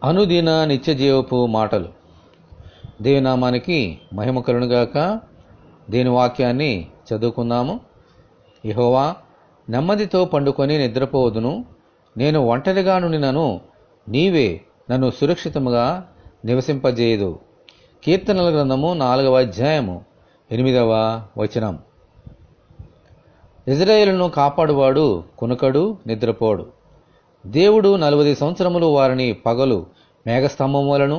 అనుదిన నిత్యజీవపు మాటలు. దేవనామానికి మహిమ కలుగునుగాక. దేని వాక్యాన్ని చదువుకుందాము. యెహోవా, నెమ్మదితో పండుకొని నిద్రపోవదును, నేను ఒంటరిగా నుండినను నీవే నన్ను సురక్షితముగా నివసింపజేయదు. కీర్తనల గ్రంథము 4వ అధ్యాయము 8వ వచనం. ఇజ్రాయేలును కాపాడువాడు కునుకడు, నిద్రపోడు. దేవుడు 40 సంవత్సరములు వారిని పగలు మేఘస్తంభం వలను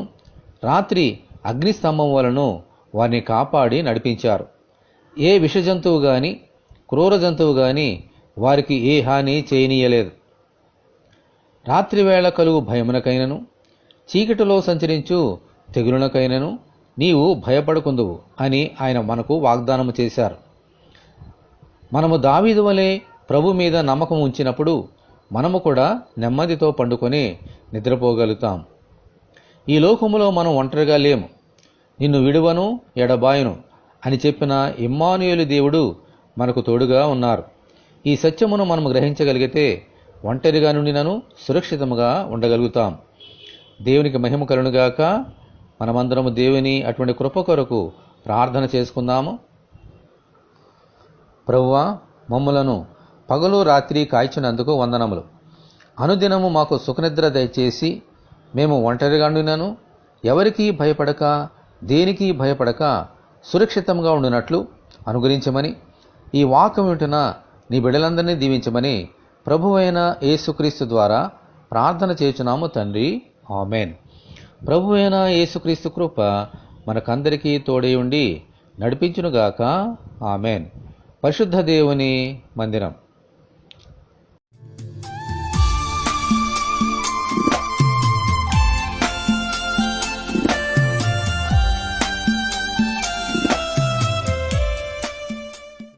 రాత్రి అగ్నిస్తంభం వలను వారిని కాపాడి నడిపించారు. ఏ విషజంతువు గాని క్రూర జంతువు గాని వారికి ఏ హాని చేయనీయలేదు. రాత్రివేళ కలుగు భయమునకైనను చీకటిలో సంచరించు తెగులునకైనను నీవు భయపడకుందువు అని ఆయన మనకు వాగ్దానము చేశారు. మనము దావీదు వలె ప్రభు మీద నమ్మకం ఉంచినప్పుడు మనము కూడా నెమ్మదితో పండుకొని నిద్రపోగలుగుతాం. ఈ లోకములో మనం ఒంటరిగా లేము. నిన్ను విడువను ఎడబాయను అని చెప్పిన ఇమ్మానుయేలు దేవుడు మనకు తోడుగా ఉన్నారు. ఈ సత్యమును మనం గ్రహించగలిగితే ఒంటరిగా నుండినను సురక్షితముగా ఉండగలుగుతాం. దేవునికి మహిమ కలుగునుగాక. మనమందరము దేవుని అటువంటి కృప కొరకు ప్రార్థన చేసుకుందాము. ప్రభువా, మమ్ములను పగలు రాత్రి కాల్చినందుకు వందనములు. అనుదినము మాకు సుఖనిద్ర దయచేసి మేము ఒంటరిగా ఉండినను ఎవరికీ భయపడక దేనికి భయపడక సురక్షితంగా ఉండినట్లు అనుగ్రహించమని, ఈ వాక్యం వింటున్న నీ బిడ్డలందరినీ దీవించమని ప్రభువైన యేసుక్రీస్తు ద్వారా ప్రార్థన చేయుచున్నాము తండ్రి. ఆమేన్. ప్రభువైన యేసుక్రీస్తు కృప మనకందరికీ తోడై ఉండి నడిపించునుగాక. ఆమేన్. పరిశుద్ధ దేవుని మందిరం.